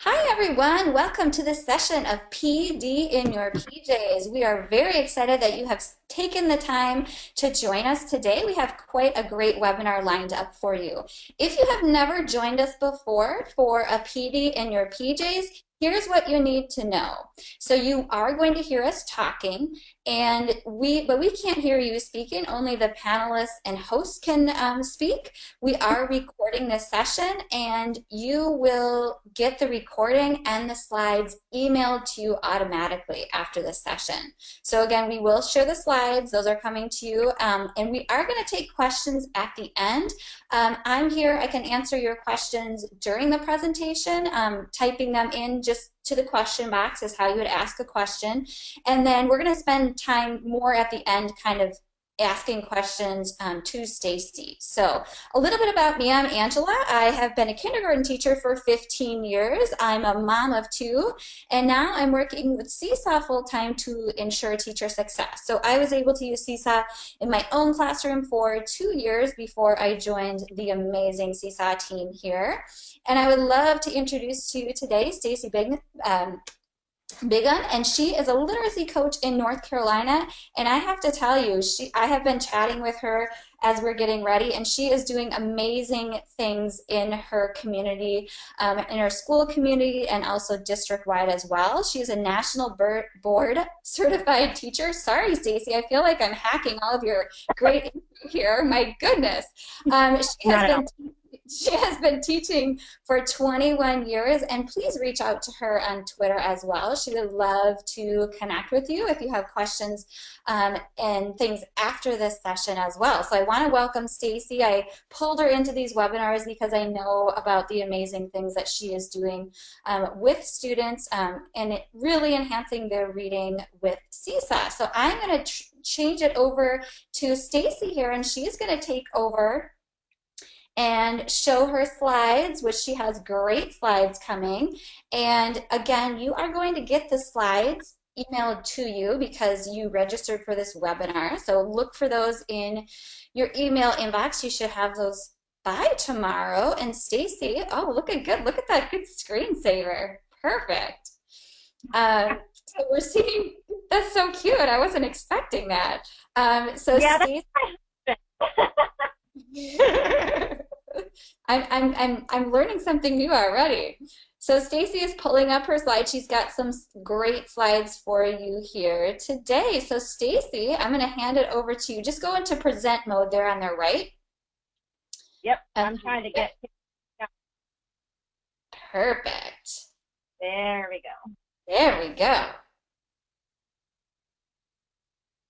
Hi everyone, welcome to this session of PD in your PJs. We are very excited that you have taken the time to join us today. We have quite a great webinar lined up for you. If you have never joined us before for a PD in your PJs, here's what you need to know. So you are going to hear us talking, but we can't hear you speaking. Only the panelists and hosts can speak. We are recording this session, and you will get the recording and the slides emailed to you automatically after this session. So again, we will share the slides. Those are coming to you, and we are going to take questions at the end. I'm here. I can answer your questions during the presentation. Typing them in just to the question box is how you would ask a question. And then we're going to spend time more at the end kind of asking questions to Stacy. So a little bit about me. I'm Angela. I have been a kindergarten teacher for 15 years. I'm a mom of two, and now I'm working with Seesaw full-time to ensure teacher success. So I was able to use Seesaw in my own classroom for 2 years before I joined the amazing Seesaw team here. And I would love to introduce to you today Stacy Bigham, and she is a literacy coach in North Carolina. And I have to tell you, I have been chatting with her as we're getting ready, and she is doing amazing things in her community, in her school community, and also district-wide as well. She is a national board certified teacher. Sorry, Stacy, I feel like I'm hacking all of your great info here. My goodness. She has been teaching for 21 years, and please reach out to her on Twitter as well. She would love to connect with you if you have questions and things after this session as well. So I want to welcome Stacy. I pulled her into these webinars because I know about the amazing things that she is doing with students and really enhancing their reading with Seesaw. So I'm going to change it over to Stacy here, and she's going to take over and show her slides, which she has great slides coming. And again, you are going to get the slides emailed to you because you registered for this webinar. So look for those in your email inbox. You should have those by tomorrow. And Stacy, oh, look at that good screensaver. Perfect. So we're seeing, that's so cute. I wasn't expecting that. So yeah, Stacy, I'm learning something new already. So Stacy is pulling up her slides. She's got some great slides for you here today. So Stacy, I'm going to hand it over to you. Just go into present mode there on the right. Yep, I'm trying to get. Perfect. There we go. There we go.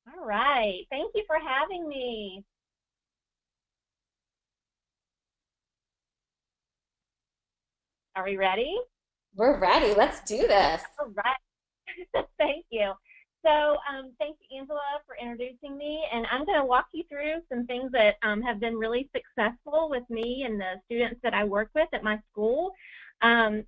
All right. Thank you for having me. Are we ready? We're ready. Let's do this. All right. Thank you. So thanks, Angela, for introducing me. And I'm going to walk you through some things that have been really successful with me and the students that I work with at my school. I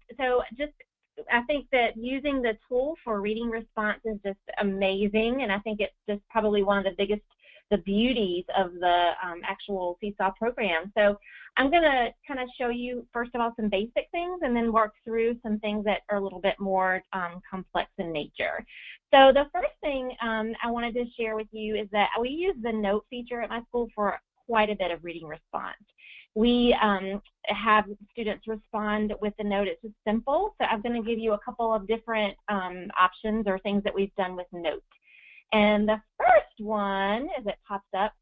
think that using the tool for reading response is just amazing. And I think it's just probably one of the beauties of the actual Seesaw program. So I'm going to kind of show you, first of all, some basic things and then work through some things that are a little bit more complex in nature. So the first thing I wanted to share with you is that we use the note feature at my school for quite a bit of reading response. We have students respond with the note. It's just simple. So I'm going to give you a couple of different options or things that we've done with note. And the first one, as it pops up,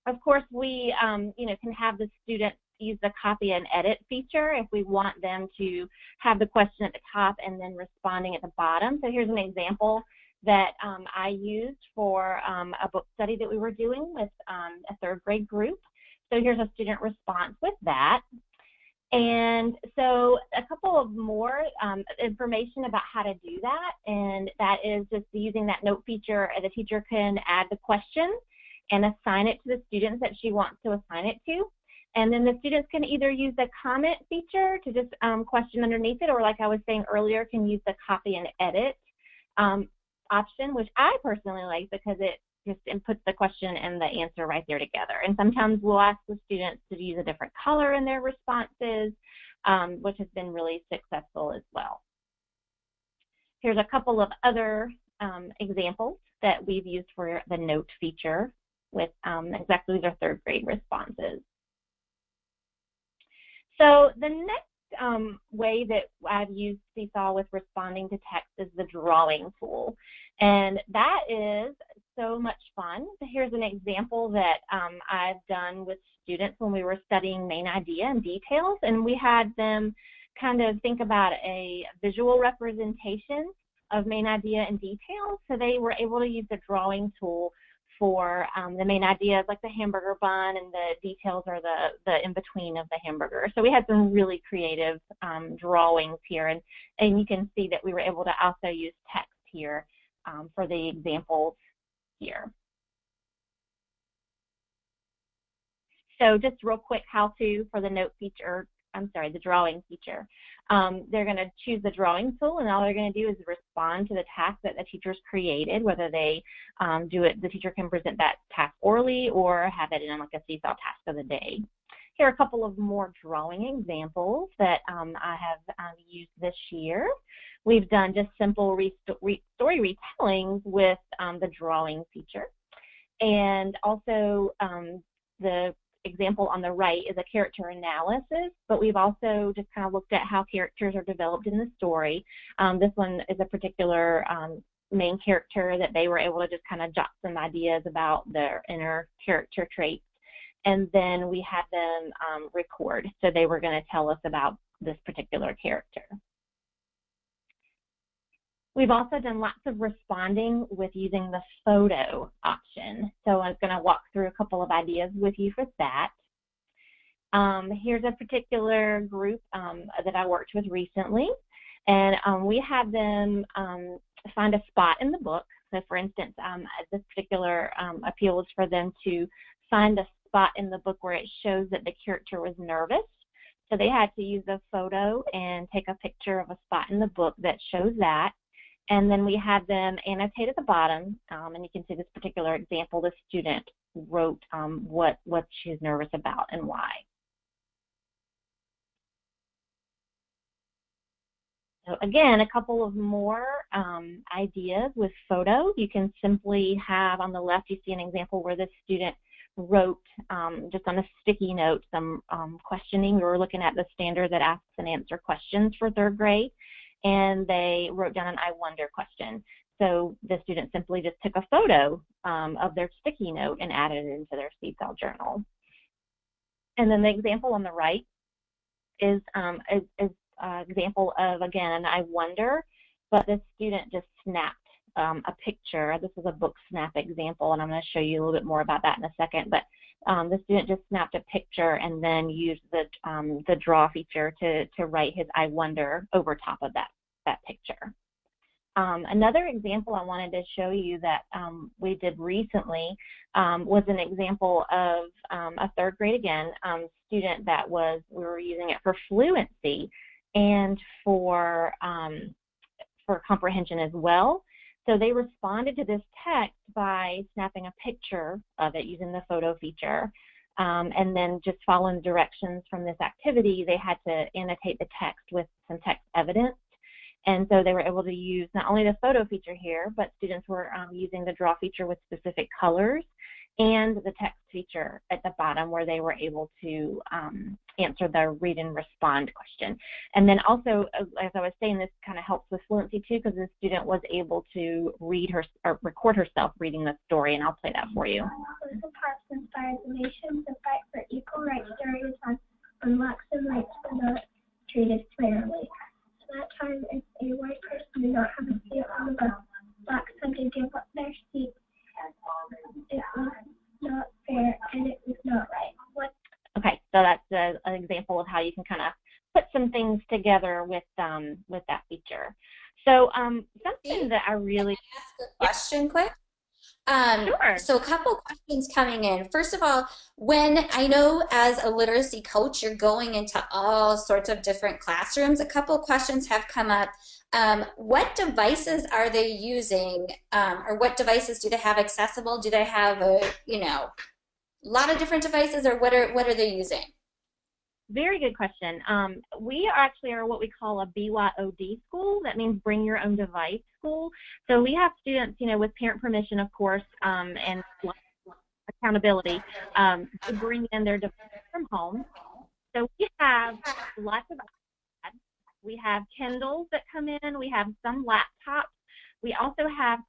of course, we can have the students use the copy and edit feature if we want them to have the question at the top and then responding at the bottom. So here's an example that I used for a book study that we were doing with a third grade group. So here's a student response with that. And so a couple of more information about how to do that, and that is just using that note feature. The teacher can add the question and assign it to the students that she wants to assign it to. And then the students can either use the comment feature to just question underneath it, or like I was saying earlier, can use the copy and edit option, which I personally like because it just inputs the question and the answer right there together. And sometimes we'll ask the students to use a different color in their responses. which has been really successful as well. Here's a couple of other examples that we've used for the note feature with exactly these are third grade responses. So the next way that I've used Seesaw with responding to text is the drawing tool. And that is so much fun. Here's an example that I've done with students when we were studying main idea and details, and we had them kind of think about a visual representation of main idea and details. So they were able to use the drawing tool for the main ideas like the hamburger bun, and the details are the in-between of the hamburger. So we had some really creative drawings here, and you can see that we were able to also use text here for the examples here. So just real quick how-to for the note feature, the drawing feature. They're going to choose the drawing tool, and all they're going to do is respond to the task that the teacher's created, whether they the teacher can present that task orally or have it in like a Seesaw task of the day. Here are a couple of more drawing examples that I have used this year. We've done just simple story retellings with the drawing feature. And also the example on the right is a character analysis, but we've also just kind of looked at how characters are developed in the story. This one is a particular main character that they were able to just kind of jot some ideas about their inner character traits. And then we had them record. So they were going to tell us about this particular character. We've also done lots of responding with using the photo option. So I'm going to walk through a couple of ideas with you for that. Here's a particular group that I worked with recently. And we had them find a spot in the book. So for instance, this particular appeal was for them to find a spot in the book where it shows that the character was nervous. So they had to use a photo and take a picture of a spot in the book that shows that. And then we had them annotate at the bottom, and you can see this particular example, the student wrote what she's nervous about and why. So again, a couple of more ideas with photo. You can simply have on the left, you see an example where the student wrote just on a sticky note some questioning. We were looking at the standard that asks and answer questions for third grade. And they wrote down an I wonder question. So the student simply just took a photo of their sticky note and added it into their Seesaw journal. And then the example on the right is an example of, again, an I wonder, but the student just snapped a picture. This is a book snap example, and I'm going to show you a little bit more about that in a second. But the student just snapped a picture and then used the draw feature to write his I wonder over top of that picture. Another example I wanted to show you that we did recently was an example of a third grade, again, student that we were using it for fluency and for comprehension as well. So they responded to this text by snapping a picture of it using the photo feature. And then just following directions from this activity, they had to annotate the text with some text evidence. And so they were able to use not only the photo feature here, but students were using the draw feature with specific colors and the text feature at the bottom where they were able to answer the read and respond question. And then also, as I was saying, this kind of helps with fluency too, because the student was able to record herself reading the story, and I'll play that for you. Listen, parts inspire the nations and fight for equal rights during a time when blacks and whites were not treated fairly. At that time, if a white person did not have a seat on the bus, blacks had to give up their seat. It was not fair and it was not right. Okay, so that's an example of how you can kind of put some things together with that feature. So something that I really Ask a question quick. Sure. So a couple questions coming in. First of all, when I know as a literacy coach, you're going into all sorts of different classrooms, a couple questions have come up. What devices are they using, or what devices do they have accessible? Do they have a lot of different devices, or what are they using? Very good question. We actually are what we call a BYOD school. That means bring your own device school. So we have students, with parent permission, of course, and accountability, to bring in their device from home. So we have lots of iPads. We have Kindles that come in. We have some laptops. We also have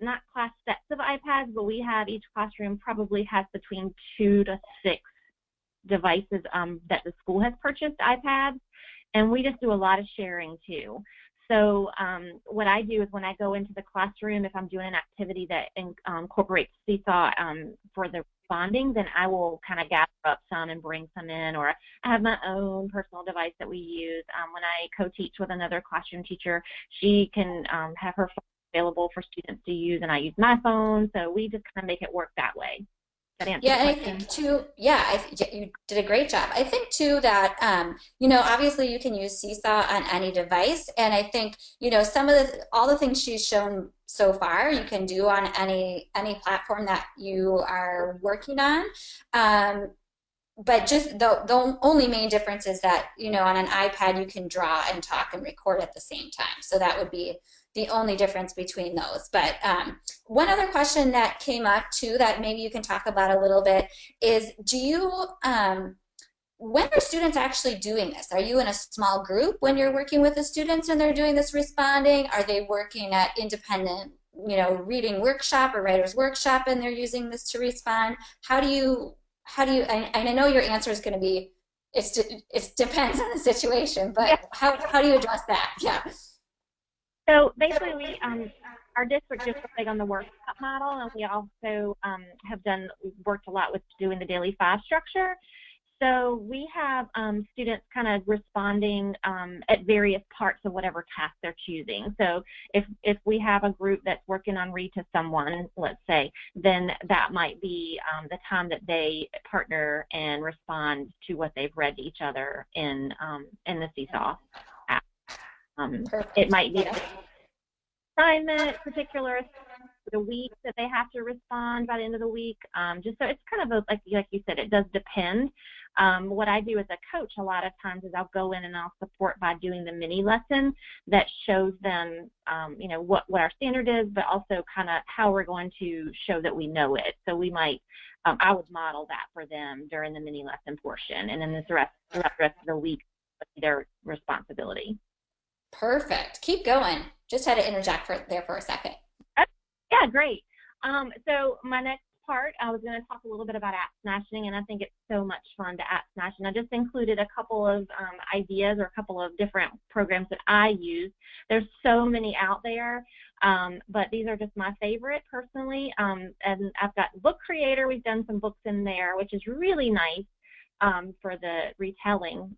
not class sets of iPads, but we have each classroom probably has between 2 to 6 devices that the school has purchased, iPads, and we just do a lot of sharing too. So what I do is when I go into the classroom, if I'm doing an activity that incorporates Seesaw for the responding, then I will kind of gather up some and bring some in, or I have my own personal device that we use. When I co-teach with another classroom teacher, she can have her phone available for students to use, and I use my phone, so we just kind of make it work that way. That answer Yeah, the and I question? think too, yeah, you did a great job. I think too that, obviously you can use Seesaw on any device, and I think, some of all the things she's shown so far, you can do on any platform that you are working on. Um, but just the only main difference is that on an iPad you can draw and talk and record at the same time, so that would be the only difference between those. But one other question that came up too that maybe you can talk about a little bit is, do you when are students actually doing this? Are you in a small group when you're working with the students and they're doing this responding? Are they working at independent reading workshop or writers workshop and they're using this to respond? And I know your answer is going to be it depends on the situation, Yeah. but how do you address that? Yeah. So basically, we our district is big on the workshop model, and we also have worked a lot with doing the daily 5 structure. So we have students kind of responding at various parts of whatever task they're choosing. So if we have a group that's working on read to someone, let's say, then that might be the time that they partner and respond to what they've read to each other in the Seesaw app. It Perfect. might be an assignment, particular the week that they have to respond by the end of the week. Just so it's kind of like you said, it does depend. What I do as a coach a lot of times is I'll go in and I'll support by doing the mini lesson that shows them, what our standard is, but also kind of how we're going to show that we know it. So we might, I would model that for them during the mini lesson portion, and then the rest of the week would be their responsibility. Perfect. Keep going. Just had to interject there for a second. Yeah, great. So my next part, I was going to talk a little bit about app smashing, and I think it's so much fun to app smash. And I just included a couple of ideas or a couple of different programs that I use. There's so many out there, but these are just my favorite personally. And I've got Book Creator. We've done some books in there, which is really nice. For the retelling,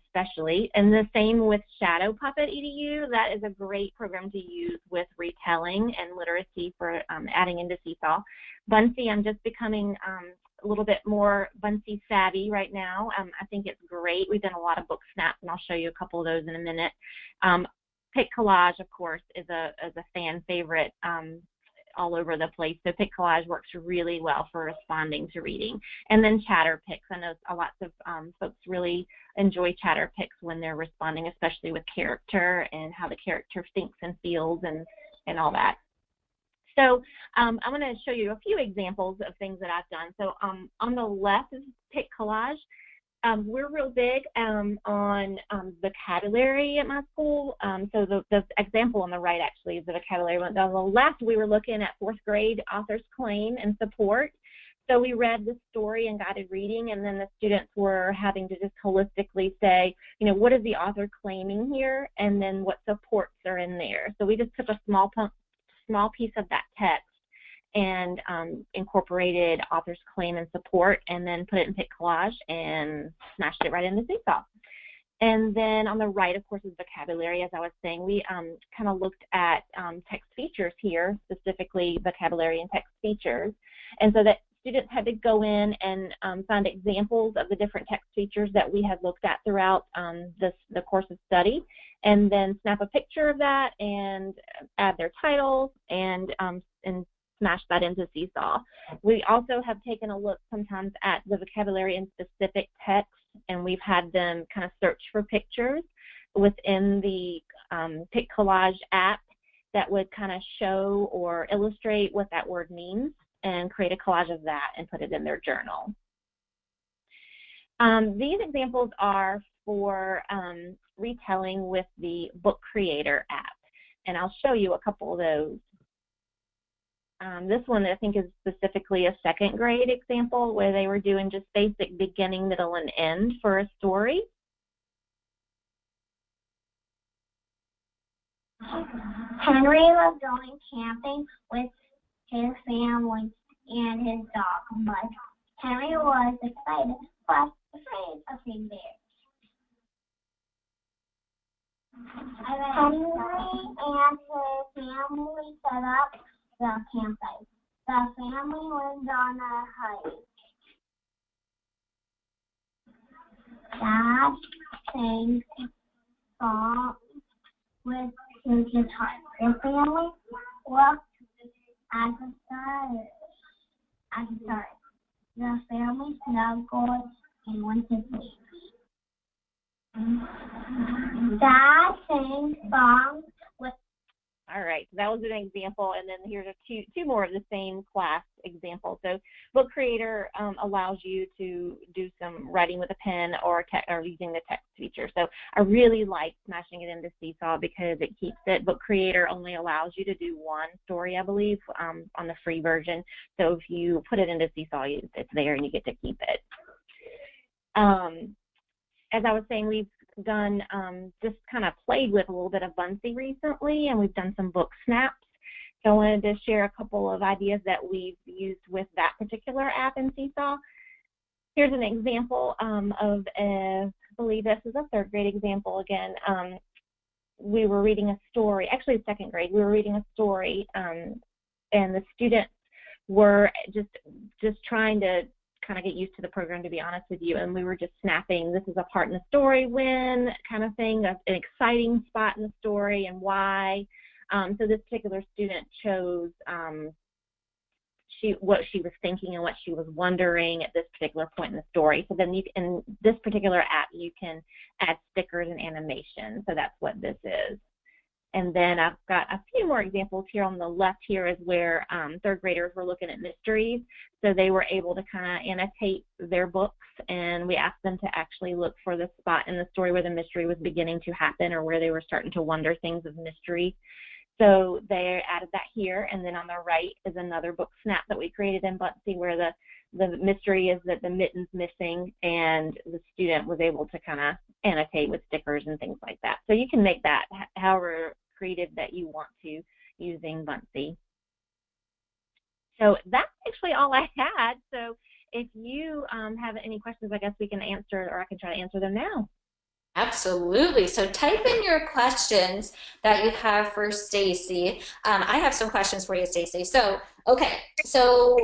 especially. And the same with Shadow Puppet EDU. That is a great program to use with retelling and literacy for adding into Seesaw. Bunsy, I'm just becoming a little bit more Bunsy savvy right now. I think it's great. We've done a lot of book snaps, and I'll show you a couple of those in a minute. Pic Collage, of course, is a fan favorite. All over the place. So Pic Collage works really well for responding to reading. And then Chatterpix. I know lots of folks really enjoy Chatterpix when they're responding, especially with character and how the character thinks and feels and all that. So I'm going to show you a few examples of things that I've done. So on the left is Pic Collage. We're real big on vocabulary at my school. So the example on the right actually is the vocabulary one. On the left, we were looking at 4th grade author's claim and support. So we read the story and guided reading, and then the students were having to just holistically say, what is the author claiming here, and then what supports are in there. So we just took a small piece of that text and incorporated author's claim and support, and then put it in Pic Collage and smashed it right into Seesaw. And then on the right, of course, is vocabulary. As I was saying, we kind of looked at text features here, specifically vocabulary and text features. And so that students had to go in and find examples of the different text features that we had looked at throughout the course of study, and then snap a picture of that and add their titles and smash that into Seesaw. We also have taken a look sometimes at the vocabulary in specific texts, and we've had them kind of search for pictures within the Pic Collage app that would kind of show or illustrate what that word means, and create a collage of that and put it in their journal. These examples are for retelling with the Book Creator app, and I'll show you a couple of those. This one I think is specifically a second grade example where they were doing just basic beginning, middle, and end for a story. Henry was going camping with his family and his dog, but Henry was excited but afraid of being there. Henry and his family set up the campsite. The family went on a hike. Dad sang songs with his guitar. The family looked at the stars. The family snuggled and went to sleep. Dad sang songs with. All right, so that was an example, and then here's two more of the same class examples. So Book Creator allows you to do some writing with a pen or using the text feature. So I really like smashing it into Seesaw because it keeps it. Book Creator only allows you to do one story, I believe, on the free version. So if you put it into Seesaw, it's there and you get to keep it. As I was saying, we've done just kind of played with a little bit of Buncee recently, and we've done some book snaps. So I wanted to share a couple of ideas that we've used with that particular app in Seesaw. Here's an example of I believe this is a third grade example again. We were reading a story, actually second grade, we were reading a story, and the students were just trying to kind of get used to the program, to be honest with you, and we were just snapping, this is a part in the story when kind of thing, an exciting spot in the story and why. So this particular student chose what she was thinking and what she was wondering at this particular point in the story. So then in this particular app, you can add stickers and animation. So that's what this is. And then I've got a few more examples here. On the left here is where third graders were looking at mysteries. So they were able to kind of annotate their books, and we asked them to actually look for the spot in the story where the mystery was beginning to happen or where they were starting to wonder things of mystery. So they added that here. And then on the right is another book snap that we created in Buncee where the mystery is that the mitten's missing, and the student was able to kind of annotate with stickers and things like that. So you can make that however creative that you want to using Buncee. So that's actually all I had. So if you have any questions, I guess we can answer, or I can try to answer them now. Absolutely. So type in your questions that you have for Stacy. I have some questions for you, Stacy. So, okay. So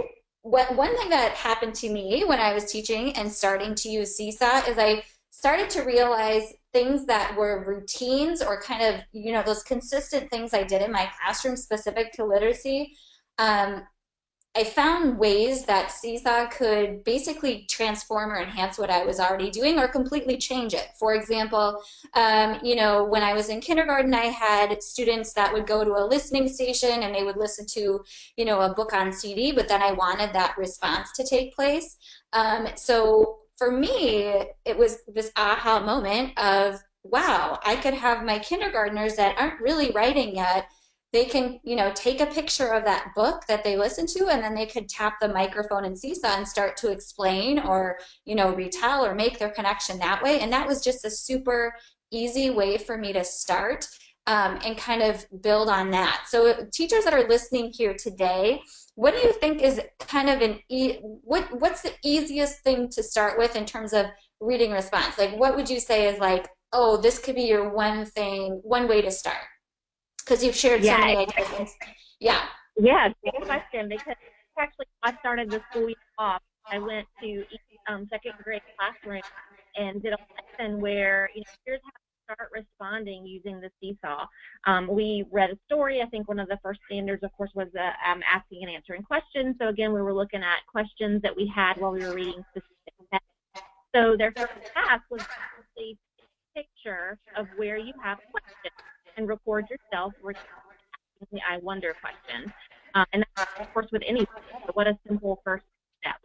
one thing that happened to me when I was teaching and starting to use Seesaw is I started to realize things that were routines or kind of, those consistent things I did in my classroom specific to literacy. I found ways that Seesaw could basically transform or enhance what I was already doing or completely change it. For example, when I was in kindergarten, I had students that would go to a listening station and they would listen to, a book on CD, but then I wanted that response to take place. So for me, it was this aha moment of, wow, I could have my kindergartners that aren't really writing yet. They can, take a picture of that book that they listen to, and then they could tap the microphone in Seesaw and start to explain or, retell or make their connection that way. And that was just a super easy way for me to start and kind of build on that. So teachers that are listening here today, what do you think is kind of what's the easiest thing to start with in terms of reading response? Like, what would you say is like, oh, this could be your one way to start? Because you've shared so many ideas. Yeah. Yeah, good question. Because actually, I started the school year off. I went to second grade classroom and did a lesson where, here's how to start responding using the Seesaw. We read a story. I think one of the first standards, of course, was asking and answering questions. So again, we were looking at questions that we had while we were reading specific text. So their first task was to picture of where you have a question and record yourself asking the I wonder question. And that's, of course, with any, what a simple first step.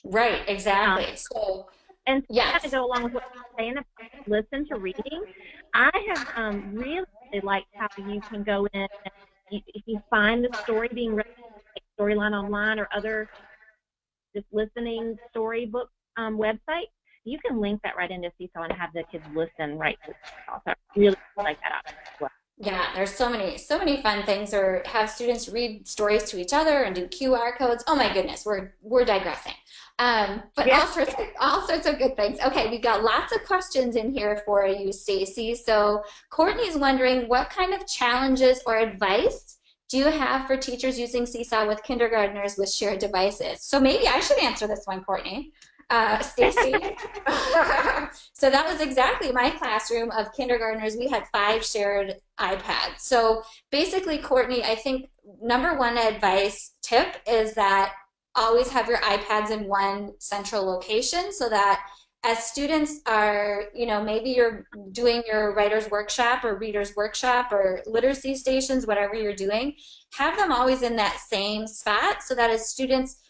Right, exactly. So, and yes. to go along with what you're saying about listen to reading, I have really liked how you can go in and if you find the story being read, like Storyline Online or other just listening storybook websites, you can link that right into Seesaw and have the kids listen right to Seesaw. So I really like that option as well. Yeah, there's so many fun things, or have students read stories to each other and do QR codes. Oh my goodness, we're digressing. But Yeah. all sorts of good things. Okay, we've got lots of questions in here for you, Stacy. So Courtney is wondering, what kind of challenges or advice do you have for teachers using Seesaw with kindergartners with shared devices? So maybe I should answer this one, Courtney. Stacy. So that was exactly my classroom of kindergartners. We had 5 shared iPads. So basically, Courtney, I think number one advice tip is that always have your iPads in one central location so that as students are, maybe you're doing your writer's workshop or reader's workshop or literacy stations, whatever you're doing, have them always in that same spot so that as students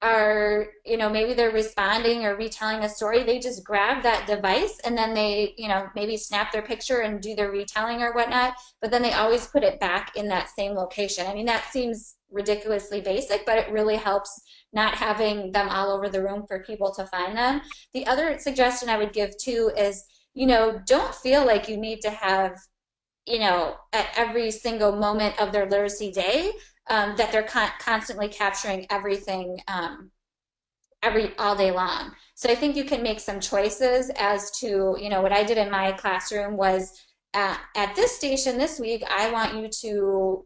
are, maybe they're responding or retelling a story, they just grab that device and then they, maybe snap their picture and do their retelling or whatnot, but then they always put it back in that same location. I mean, that seems ridiculously basic, but it really helps not having them all over the room for people to find them. The other suggestion I would give too is, don't feel like you need to have, at every single moment of their literacy day, that they're constantly capturing everything all day long. So I think you can make some choices as to, what I did in my classroom was at this station this week, I want you to,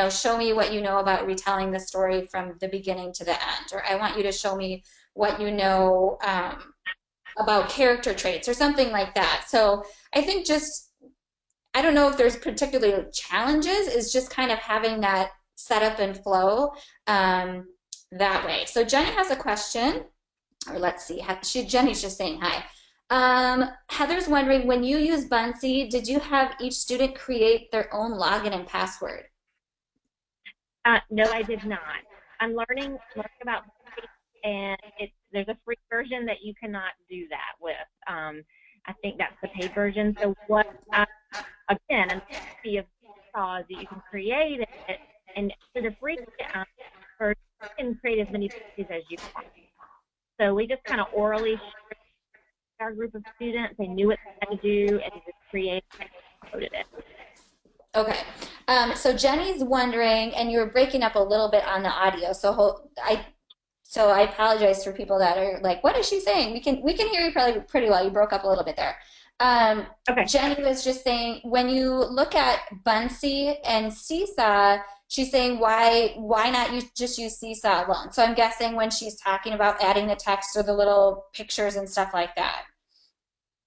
show me what you know about retelling the story from the beginning to the end, or I want you to show me what you know about character traits or something like that. So I think I don't know if there's particularly challenges, is just kind of having that setup and flow that way. So Jenny has a question, or let's see, Jenny's just saying hi. Heather's wondering, when you use Buncee, did you have each student create their own login and password? No, I did not. I'm learning about Buncee, and there's a free version that you cannot do that with. I think that's the paid version. So what again, and the of that you can create it, and for the free version, you can create as many pages as you want. So we just kind of orally shared our group of students. They knew what they had to do, and they just created and uploaded it. Okay. So Jenny's wondering, and you were breaking up a little bit on the audio, so I apologize for people that are like, what is she saying? We can hear you probably pretty well. You broke up a little bit there. Okay. Jenny was just saying, when you look at Buncee and Seesaw, she's saying why not just use Seesaw alone? So I'm guessing when she's talking about adding the text or the little pictures and stuff like that.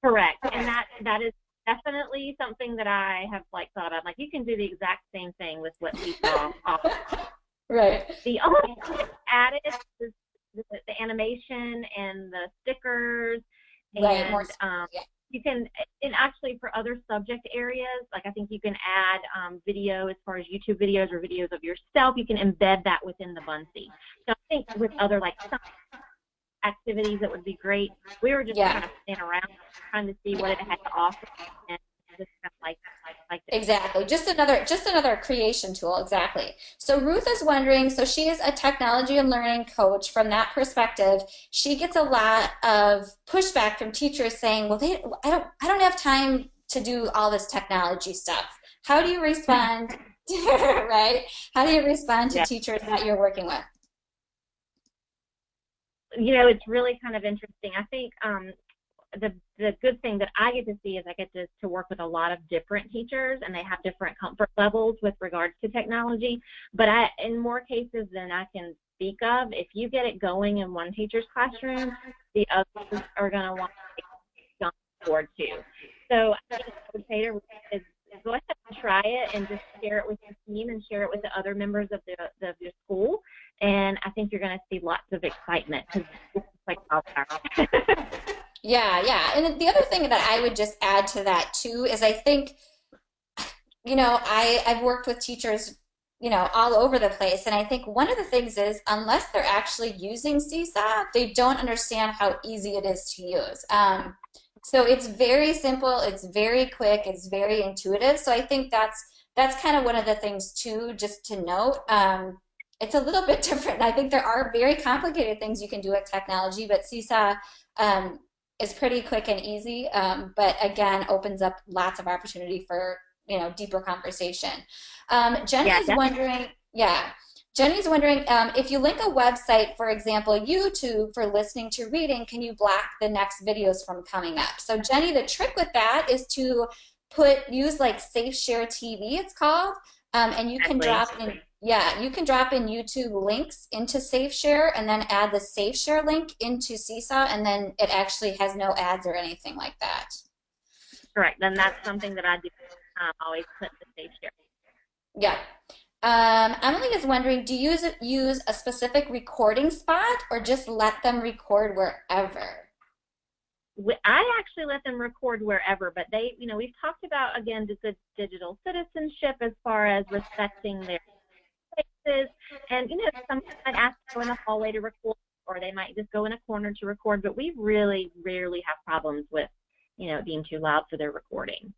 Correct. And that is definitely something that I have thought of. You can do the exact same thing with what Seesaw offers. Right. The only thing added is the animation and the stickers, and right. You can, and actually for other subject areas, I think you can add video as far as YouTube videos or videos of yourself. You can embed that within the Buncee. So I think with other some activities that would be great. We were just kind of sitting around trying to see what it had to offer, and just kind of like exactly, just another creation tool. Exactly. So Ruth is wondering, so she is a technology and learning coach. From that perspective, she gets a lot of pushback from teachers saying, well, I don't have time to do all this technology stuff. How do you respond? Right? How do you respond to teachers that you're working with? It's really kind of interesting. I think the good thing that I get to see is I get to work with a lot of different teachers, and they have different comfort levels with regards to technology. But in more cases than I can speak of, if you get it going in one teacher's classroom, the others are going to want to board too. So I think I would say is go ahead and try it and just share it with your team and share it with the other members of your school. And I think you're going to see lots of excitement because it's like wildfire. Yeah, yeah. And the other thing that I would just add to that too is I think, I've worked with teachers, all over the place. And I think one of the things is unless they're actually using Seesaw, they don't understand how easy it is to use. So it's very simple, it's very quick, it's very intuitive. So I think that's kind of one of the things too, just to note. It's a little bit different. I think there are very complicated things you can do with technology, but Seesaw um, is pretty quick and easy. But again, opens up lots of opportunity for deeper conversation. Yeah, Jenny's definitely. wondering, yeah. Jenny's wondering if you link a website, for example, YouTube for listening to reading, can you block the next videos from coming up? So Jenny, the trick with that is to use like Safe Share TV, it's called, and you can Exactly. drop in, yeah, you can drop in YouTube links into Safe Share and then add the Safe Share link into Seesaw, and then it actually has no ads or anything like that. Correct. Then that's something that I do. Always put the safe share. Yeah. Emily is wondering, do you use a specific recording spot or just let them record wherever? I actually let them record wherever, but we've talked about, again, the good digital citizenship as far as respecting their spaces. And, some might ask to go in the hallway to record, or they might just go in a corner to record, but we really rarely have problems with, it being too loud for their recording.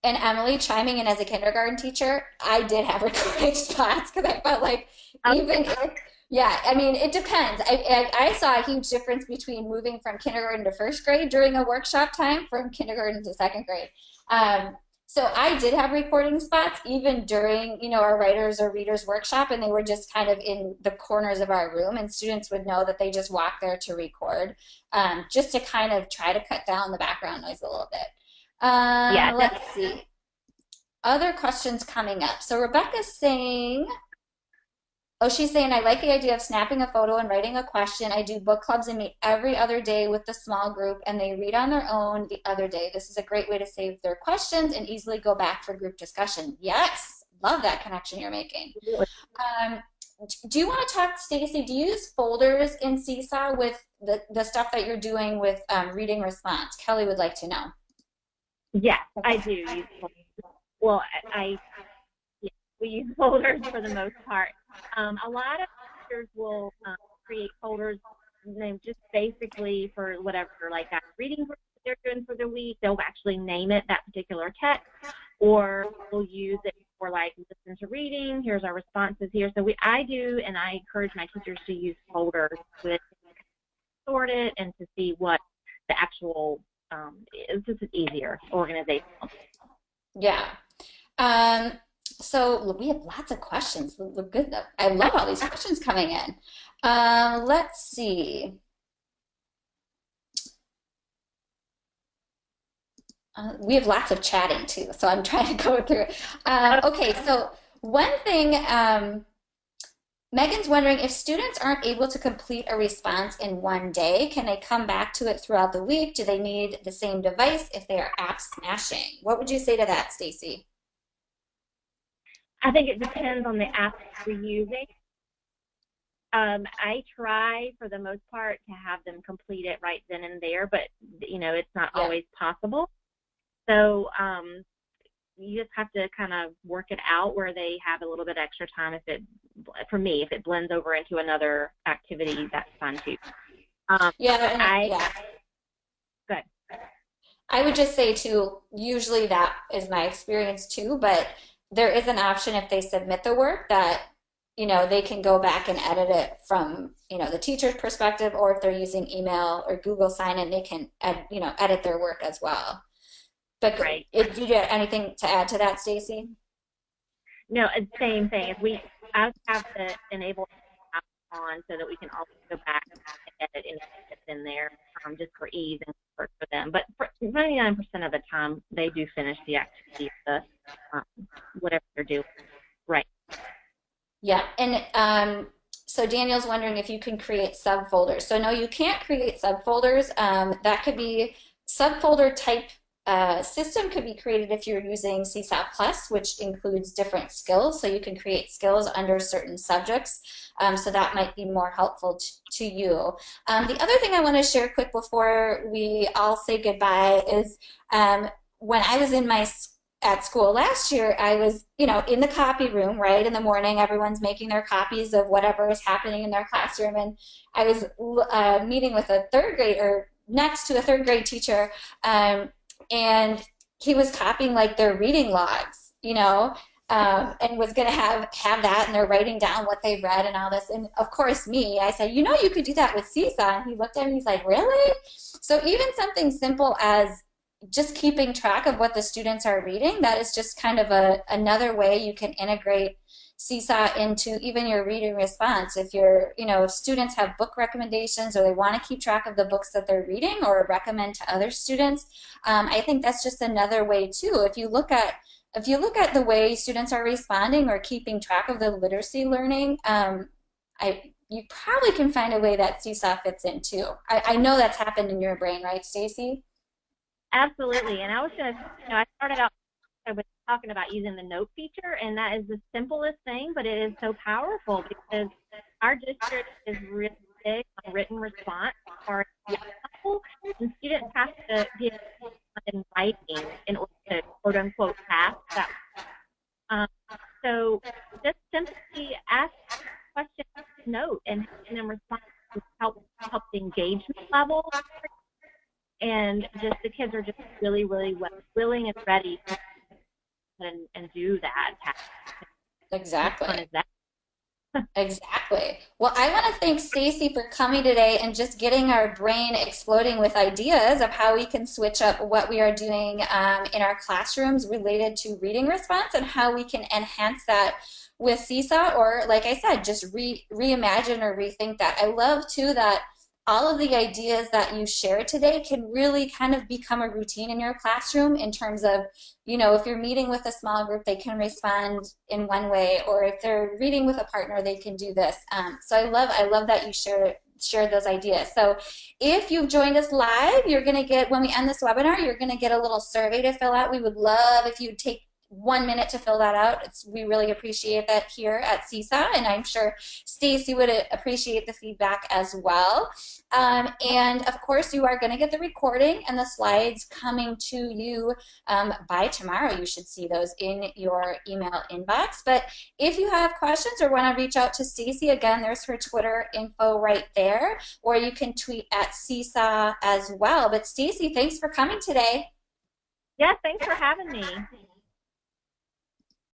And Emily, chiming in as a kindergarten teacher, I did have recording spots because I felt like even if, yeah, I mean, it depends. I saw a huge difference between moving from kindergarten to first grade during a workshop time from kindergarten to second grade. Um, so I did have recording spots even during, our writers or readers workshop, and they were just kind of in the corners of our room, and students would know that they just walked there to record, just to kind of try to cut down the background noise a little bit. Yeah, Let's see. Other questions coming up. So Rebecca's saying, oh, she's saying, I like the idea of snapping a photo and writing a question. I do book clubs and meet every other day with the small group, and they read on their own the other day. This is a great way to save their questions and easily go back for group discussion. Yes, love that connection you're making. absolutely. Um, do you want to talk, Stacy? Do you use folders in Seesaw with the stuff that you're doing with reading response? Kelly would like to know. Yes, I do use folders. Well, yeah, we use folders for the most part. A lot of teachers will create folders named just basically for whatever, like that reading group that they're doing for the week. They'll actually name it that particular text, or we'll use it for like listen to reading. Here's our responses here. So I do, and I encourage my teachers to use folders to sort it and to see what the actual. It's just an easier organizational. Yeah. Um, so we have lots of questions. Look good. I love all these questions coming in. Let's see. We have lots of chatting too, so I'm trying to go through it. Okay, so one thing, Megan's wondering if students aren't able to complete a response in one day, can they come back to it throughout the week? Do they need the same device if they are app smashing? What would you say to that, Stacy? I think it depends on the app you're using. I try for the most part to have them complete it right then and there, but it's not Yeah. always possible. So you just have to kind of work it out where they have a little bit extra time. For me, if it blends over into another activity, that's fine too. Yeah, I yeah. good. I would just say too, usually that is my experience too, but there is an option if they submit the work that, they can go back and edit it from, the teacher's perspective, or if they're using email or Google Sign in, they can edit their work as well. But Right. if you get anything to add to that, Stacy? No, it's same thing. I have to enable it on so that we can always go back and edit anything that's in there, just for ease and comfort for them. But for 99% of the time, they do finish the activity, um, whatever they're doing. Right. Yeah, and so Daniel's wondering if you can create subfolders. So no, you can't create subfolders. That could be subfolder type system could be created if you're using Seesaw Plus, which includes different skills. So you can create skills under certain subjects. So that might be more helpful to you. The other thing I want to share quick before we all say goodbye is when I was in my at school last year, I was, in the copy room, right? In the morning, everyone's making their copies of whatever is happening in their classroom. And I was meeting with a third grade or next to a third grade teacher, and he was copying like their reading logs, and was going to have that, and they're writing down what they read and all this. And of course, I said, you could do that with Seesaw. And he looked at me, he's like, really? So even something simple as just keeping track of what the students are reading, that is just kind of another way you can integrate Seesaw into even your reading response. If if students have book recommendations or they want to keep track of the books that they're reading or recommend to other students, I think that's just another way too. If you look at the way students are responding or keeping track of the literacy learning, you probably can find a way that Seesaw fits in too. I know that's happened in your brain, right, Stacy? Absolutely. And I was going to, I started out with talking about using the note feature, and that is the simplest thing, but it is so powerful because our district is really big on written response for example, and students have to be in writing in order to quote unquote pass that. Um, so just simply ask questions, note, and having them respond to help the engagement level, and just the kids are just really, really willing and ready to and do that. How fun Exactly. is that? Exactly. Well, I want to thank Stacy for coming today and just getting our brain exploding with ideas of how we can switch up what we are doing in our classrooms related to reading response and how we can enhance that with Seesaw, or like I said, just reimagine or rethink that. I love too that all of the ideas that you shared today can really kind of become a routine in your classroom in terms of, if you're meeting with a small group, they can respond in one way, or if they're reading with a partner, they can do this. So I love that you shared those ideas. So if you've joined us live, you're going to get, when we end this webinar, you're going to get a little survey to fill out. We would love if you'd take 1 minute to fill that out. We really appreciate that here at Seesaw, and I'm sure Stacy would appreciate the feedback as well. And of course, you are going to get the recording and the slides coming to you by tomorrow. You should see those in your email inbox. But if you have questions or want to reach out to Stacy, again, there's her Twitter info right there, or you can tweet at Seesaw as well. But Stacy, thanks for coming today. Yes, thanks for having me.